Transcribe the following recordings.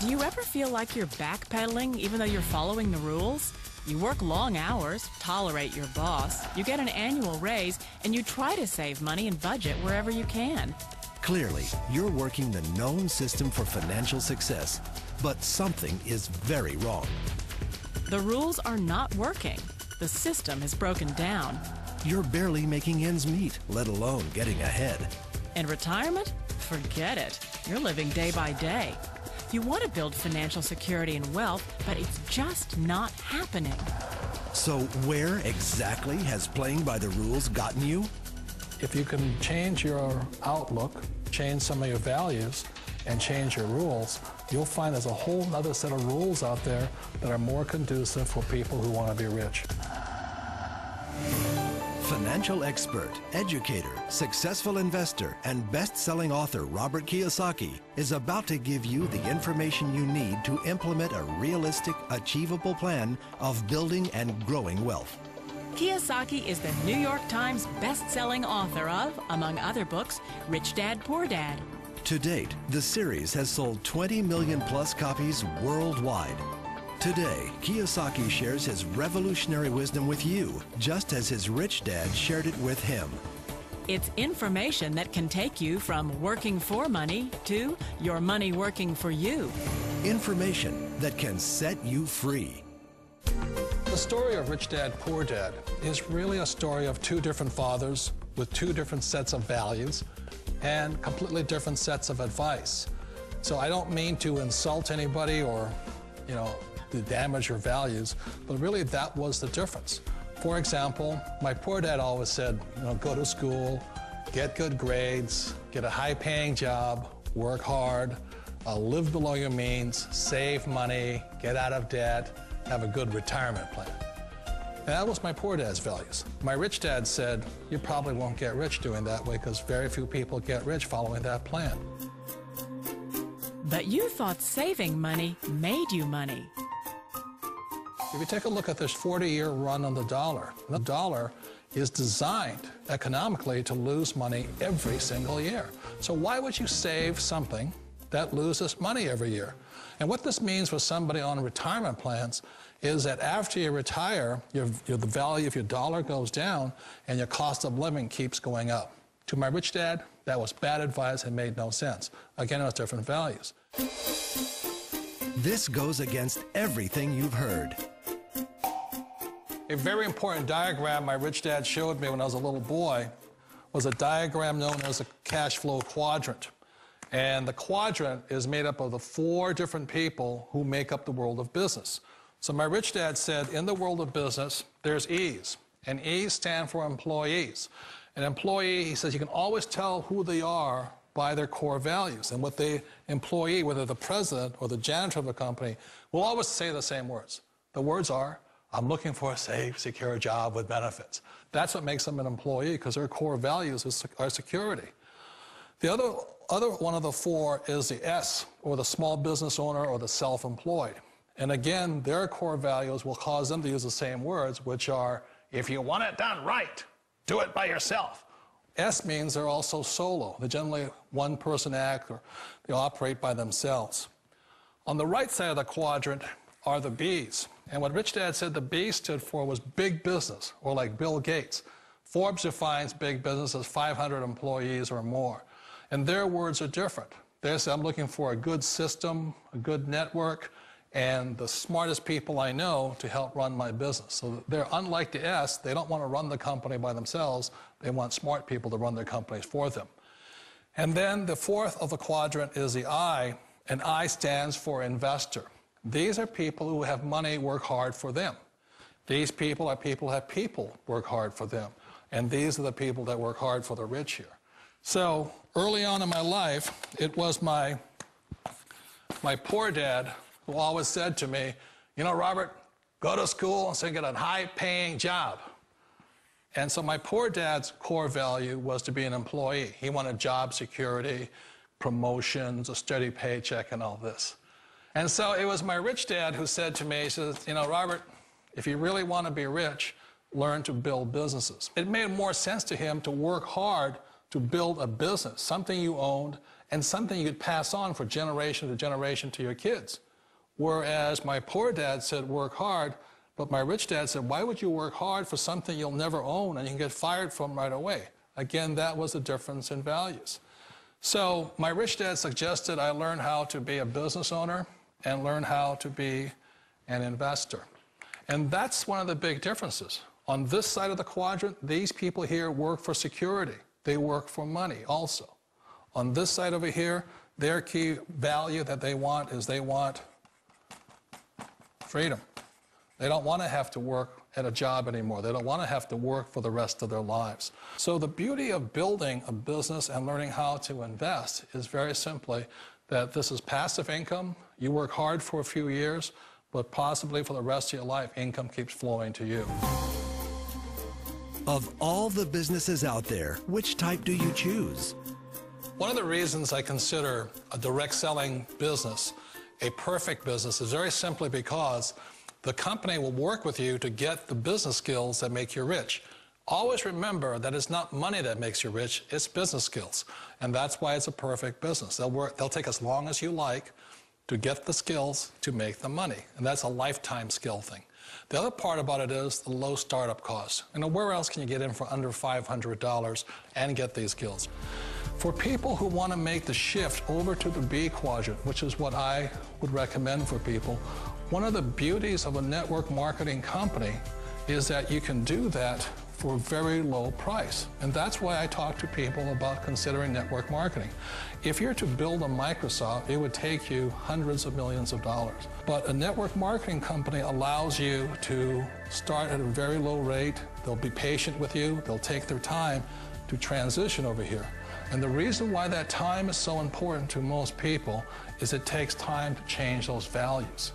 Do you ever feel like you're backpedaling even though you're following the rules? You work long hours, tolerate your boss, you get an annual raise, and you try to save money and budget wherever you can. Clearly, you're working the known system for financial success, but something is very wrong. The rules are not working. The system is broken down. You're barely making ends meet, let alone getting ahead. And retirement? Forget it. You're living day by day. You want to build financial security and wealth, but it's just not happening. So where exactly has playing by the rules gotten you? If you can change your outlook, change some of your values, and change your rules, you'll find there's a whole other set of rules out there that are more conducive for people who want to be rich. Financial expert, educator, successful investor, and best-selling author Robert Kiyosaki is about to give you the information you need to implement a realistic, achievable plan of building and growing wealth. Kiyosaki is the New York Times best-selling author of, among other books, Rich Dad, Poor Dad. To date, the series has sold 20 million plus copies worldwide. Today, Kiyosaki shares his revolutionary wisdom with you, just as his rich dad shared it with him. It's information that can take you from working for money to your money working for you. Information that can set you free. The story of Rich Dad, Poor Dad is really a story of two different fathers with two different sets of values and completely different sets of advice. So I don't mean to insult anybody or, to damage your values, but really that was the difference. For example, my poor dad always said, go to school, get good grades, get a high-paying job, work hard, live below your means, save money, get out of debt, have a good retirement plan. And that was my poor dad's values. My rich dad said, you probably won't get rich doing that way because very few people get rich following that plan. But you thought saving money made you money. If you take a look at this 40-year run on the dollar is designed economically to lose money every single year. So why would you save something that loses money every year? And what this means for somebody on retirement plans is that after you retire, the value of your dollar goes down and your cost of living keeps going up. To my rich dad, that was bad advice and made no sense. Again, it was different values. This goes against everything you've heard. A very important diagram my rich dad showed me when I was a little boy was a diagram known as a cash flow quadrant. And the quadrant is made up of the 4 different people who make up the world of business. So my rich dad said, in the world of business, there's E's, and E's stand for employees. An employee, he says, you can always tell who they are by their core values. And what the employee, whether the president or the janitor of the company, will always say the same words. The words are, I'm looking for a safe, secure job with benefits. That's what makes them an employee, because their core values are security. The other one of the 4 is the S, or the small business owner or the self-employed. And again, their core values will cause them to use the same words, which are, if you want it done right, do it by yourself. S means they're also solo. They're generally one-person act, or they operate by themselves. On the right side of the quadrant are the B's. And what Rich Dad said the B stood for was big business, or like Bill Gates. Forbes defines big business as 500 employees or more. And their words are different. They say, I'm looking for a good system, a good network, and the smartest people I know to help run my business. So they're unlike the S. They don't want to run the company by themselves. They want smart people to run their companies for them. And then the 4th of the quadrant is the I, and I stands for investor. These are people who have money work hard for them. These people are people who have people work hard for them. And these are the people that work hard for the rich here. So early on in my life, it was my poor dad who always said to me, Robert, go to school and so get a high-paying job. And so my poor dad's core value was to be an employee. He wanted job security, promotions, a steady paycheck, and all this. And so it was my rich dad who said to me, he says, Robert, if you really want to be rich, learn to build businesses. It made more sense to him to work hard to build a business, something you owned, and something you could pass on for generation to generation to your kids. Whereas my poor dad said, work hard, but my rich dad said, why would you work hard for something you'll never own and you can get fired from right away? Again, that was the difference in values. So my rich dad suggested I learn how to be a business owner and learn how to be an investor. And that's one of the big differences. On this side of the quadrant, these people here work for security. They work for money also. On this side over here, their key value that they want is they want freedom. They don't want to have to work at a job anymore. They don't want to have to work for the rest of their lives. So the beauty of building a business and learning how to invest is very simply that this is passive income. You work hard for a few years, but possibly for the rest of your life, income keeps flowing to you. Of all the businesses out there, which type do you choose? One of the reasons I consider a direct selling business a perfect business is very simply because the company will work with you to get the business skills that make you rich. Always remember that it's not money that makes you rich, it's business skills. And that's why it's a perfect business. They'll take as long as you like to get the skills to make the money. And that's a lifetime skill thing. The other part about it is the low startup cost. Where else can you get in for under $500 and get these skills? For people who want to make the shift over to the B quadrant, which is what I would recommend for people, one of the beauties of a network marketing company is that you can do that for a very low price. And that's why I talk to people about considering network marketing. If you're to build a Microsoft, it would take you hundreds of millions of dollars. But a network marketing company allows you to start at a very low rate. They'll be patient with you. They'll take their time to transition over here. And the reason why that time is so important to most people is it takes time to change those values.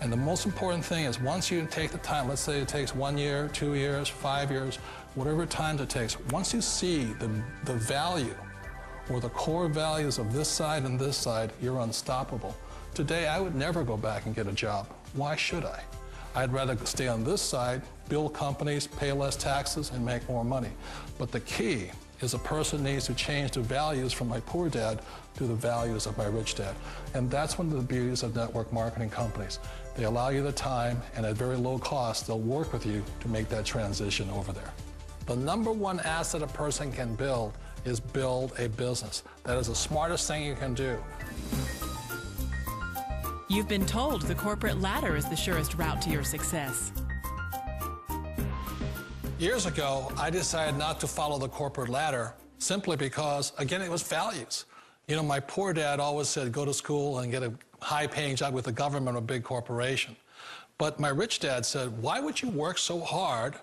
And the most important thing is once you take the time, let's say it takes 1 year, 2 years, 5 years, whatever time it takes, once you see the value or the core values of this side and this side, you're unstoppable. Today, I would never go back and get a job. Why should I? I'd rather stay on this side, build companies, pay less taxes, and make more money. But the key is a person needs to change the values from my poor dad to the values of my rich dad. And that's one of the beauties of network marketing companies. They allow you the time, and at very low cost, they'll work with you to make that transition over there. The number one asset a person can build is build a business. That is the smartest thing you can do. You've been told the corporate ladder is the surest route to your success. Years ago, I decided not to follow the corporate ladder simply because, again, it was values. My poor dad always said, go to school and get a high-paying job with the government or a big corporation. But my rich dad said, why would you work so hard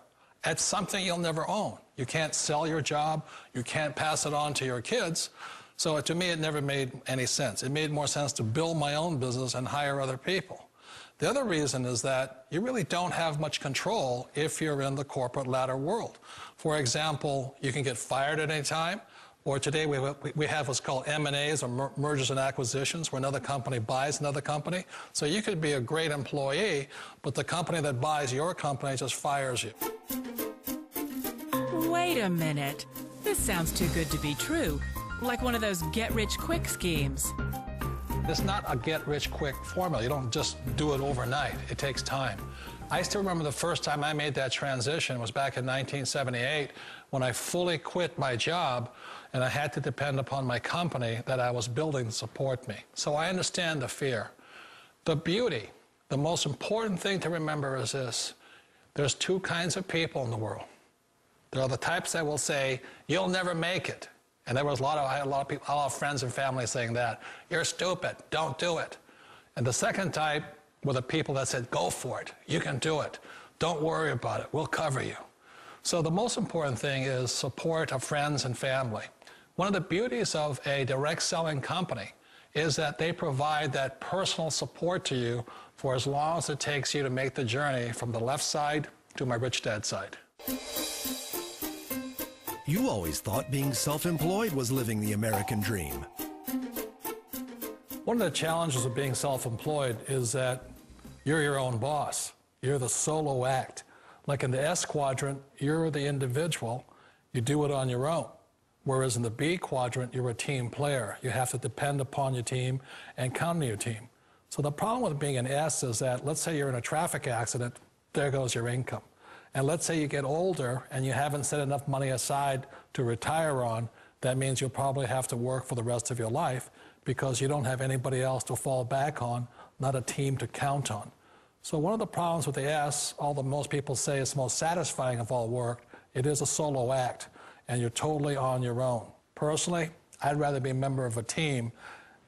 at something you'll never own? You can't sell your job. You can't pass it on to your kids. So to me, it never made any sense. It made more sense to build my own business and hire other people. The other reason is that you really don't have much control if you're in the corporate ladder world. For example, you can get fired at any time, or today we have what's called M&As, or mergers and acquisitions, where another company buys another company. So you could be a great employee, but the company that buys your company just fires you. Wait a minute. This sounds too good to be true. Like one of those get-rich-quick schemes. It's not a get-rich-quick formula. You don't just do it overnight. It takes time. I still remember the first time I made that transition was back in 1978 when I fully quit my job and I had to depend upon my company that I was building to support me. So I understand the fear. The beauty, the most important thing to remember is this. There's two kinds of people in the world. There are the types that will say, you'll never make it. And there was I had a lot of people, a lot of friends and family saying that. You're stupid, don't do it. And the second type were the people that said, go for it, you can do it. Don't worry about it, we'll cover you. So the most important thing is support of friends and family. One of the beauties of a direct selling company is that they provide that personal support to you for as long as it takes you to make the journey from the left side to my rich dad's side. You always thought being self-employed was living the American dream. One of the challenges of being self-employed is that you're your own boss. You're the solo act. Like in the S quadrant, you're the individual. You do it on your own. Whereas in the B quadrant, you're a team player. You have to depend upon your team and count on your team. So the problem with being an S is that, let's say you're in a traffic accident, there goes your income. And let's say you get older and you haven't set enough money aside to retire on, that means you'll probably have to work for the rest of your life because you don't have anybody else to fall back on, not a team to count on. So one of the problems with the S, although most people say it's most satisfying of all work, it is a solo act, and you're totally on your own. Personally, I'd rather be a member of a team.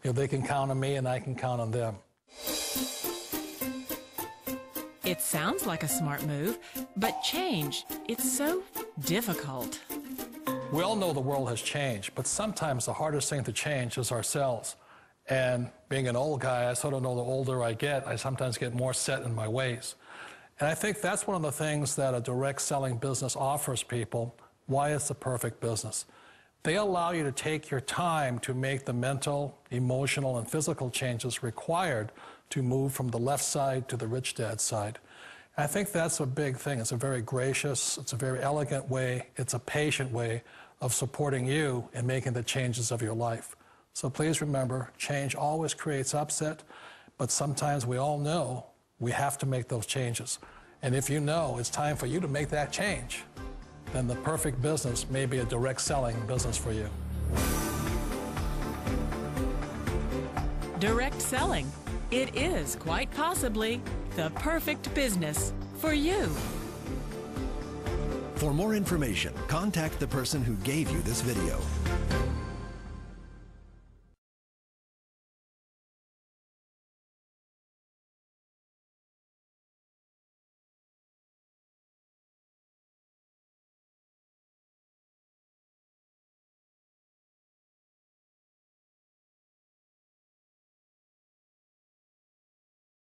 You know, they can count on me and I can count on them. It sounds like a smart move, but change, it's so difficult. We all know the world has changed, but sometimes the hardest thing to change is ourselves. And being an old guy, I sort of know the older I get, I sometimes get more set in my ways. And I think that's one of the things that a direct selling business offers people, why it's the perfect business. They allow you to take your time to make the mental, emotional, and physical changes required to move from the left side to the rich dad side. And I think that's a big thing. It's a very gracious, it's a very elegant way, it's a patient way of supporting you in making the changes of your life. So please remember, change always creates upset, but sometimes we all know we have to make those changes. And if you know it's time for you to make that change, then the perfect business may be a direct selling business for you. Direct selling. It is quite possibly the perfect business for you. For more information, contact the person who gave you this video.